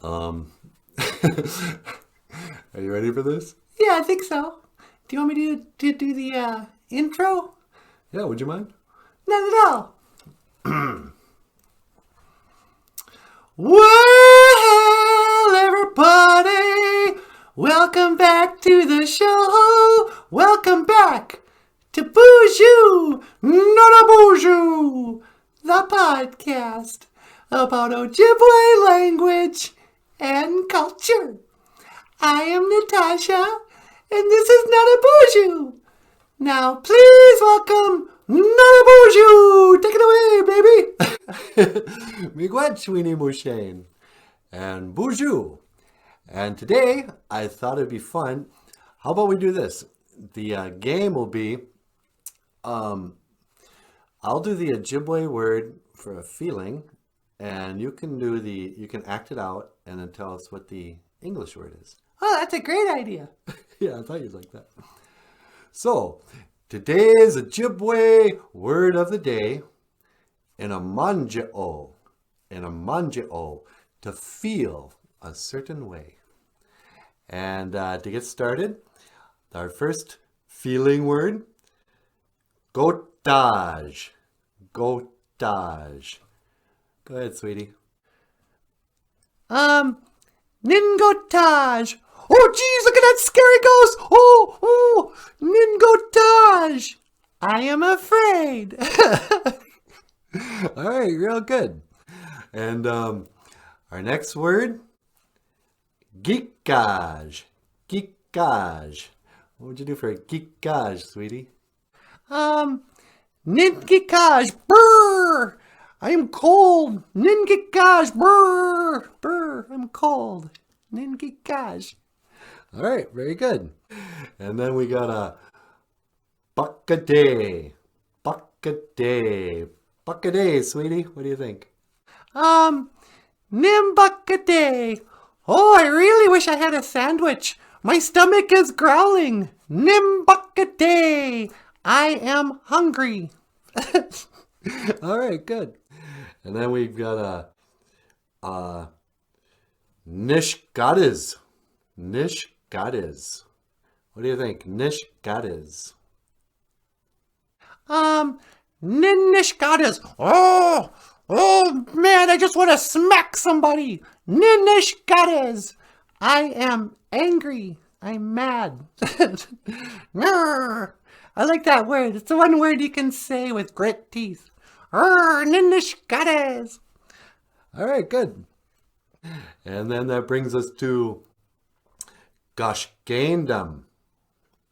Um, are you ready for this? Yeah, I think so. Do you want me to do the intro? Yeah, would you mind? Not at all. Well, everybody, welcome back to the show. Welcome back to BOOZHOO, NANABOOZHOO, the podcast about Ojibwe language and culture. I am Natasha, and this is NANABOOZHOO. Now, please welcome NANABOOZHOO. Take it away, baby. Miigwech, Weenie Mushane, and BOOZHOO. And today, I thought it'd be fun. How about we do this? The game will be, I'll do the Ojibwe word for a feeling, and you can act it out and then tell us what the English word is. Oh, that's a great idea. Yeah, I thought you'd like that. So, today's Ojibwe word of the day, NANABOOZHOO, to feel a certain way. And to get started, our first feeling word, gotage. Gotage. Go ahead, sweetie. Ningotage. Oh, geez, look at that scary ghost. Oh, Ningotage. I am afraid. All right, real good. And our next word, geekage. Geekage. What would you do for a geekage, sweetie? Ningikaj. Brr. I am cold. Ningikaj. Brr. Brr. I'm cold. Ningikaj. All right, very good. And then we got a buck-a-day. Buck-a-day. Buck-a-day, sweetie. What do you think? Nimbukade. Oh, I really wish I had a sandwich. My stomach is growling. Nimbukade. I am hungry. All right, good. And then we've got a nishgadiz. Nishgadiz. What do you think? Nishgadiz. Ninishgadas. Oh man, I just want to smack somebody. Ninishgadas. I am angry. I'm mad. I like that word. It's the one word you can say with grit teeth. Ninishgadas. All right, good. And then that brings us to Goshgaindum.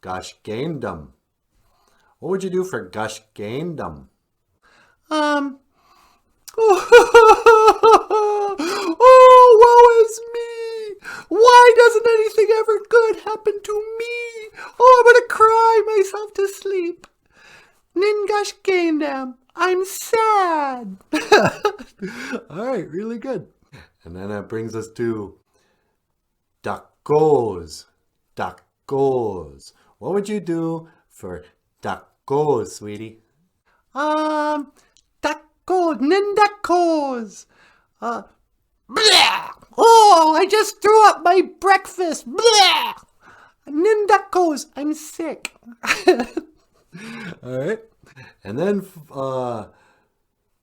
Goshgaindum. What would you do for Goshgaindum? Oh, woe is me. Why doesn't anything ever good happen to me? Oh, I'm gonna cry myself to sleep. Ningash Gaindam, I'm sad. All right, really good. And then that brings us to Dakos. Dakos. What would you do for Dakos, sweetie? Tacos, nindacos. Blah! Oh, I just threw up my breakfast. Blah! Nindacos, I'm sick. All right. And then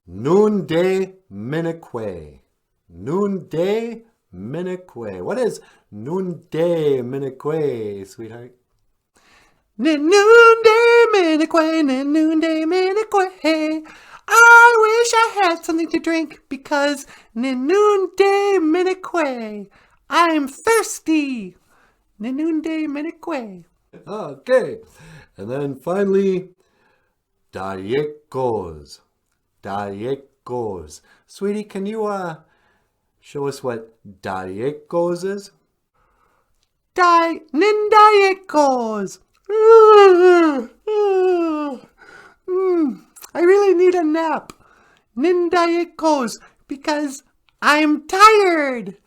noonday minique. Noonday minique. What is noonday minique, sweetheart? Noonday minique. I wish I had something to drink because noonday minique. I'm thirsty. Noonday minique. Okay. And then finally, Dayekos. Dayekos. Sweetie, can you show us what Dayekos is? Nindayekos. I really need a nap. Nindayekos, because I'm tired.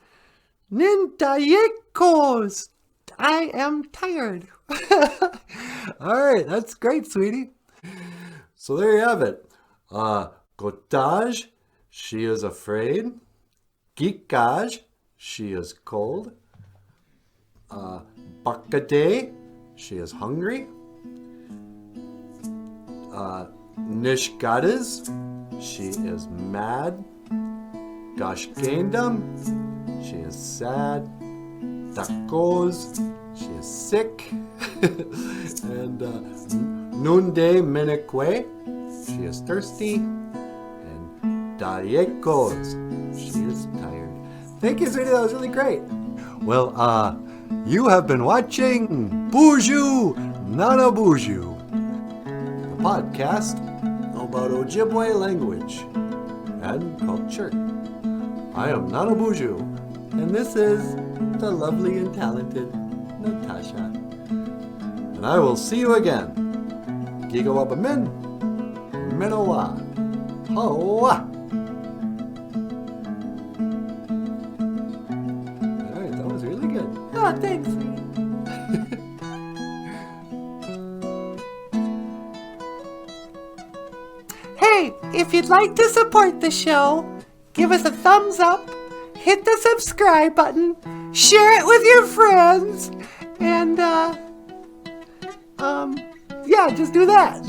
Nindayekos. I am tired. All right, that's great, sweetie. So there you have it. Gotage, she is afraid. Geekage, she is cold. Bakade, she is hungry. Nishgadas, she is mad. Gashkendam, she is sad. Takos, she is sick. And Nunde Menekwe, she is thirsty. And Dariekos, she is tired. Thank you, sweetie. That was really great. Well, you have been watching BOOZHOO, NANABOOZHOO, the podcast about Ojibwe language and culture. I am NANABOOZHOO, and this is the lovely and talented Natasha. And I will see you again. Gigawabamin, Menowa, Hawa. All right, that was really good. Oh, thanks. Hey, if you'd like to support the show, give us a thumbs up, hit the subscribe button, share it with your friends, and, yeah, just do that.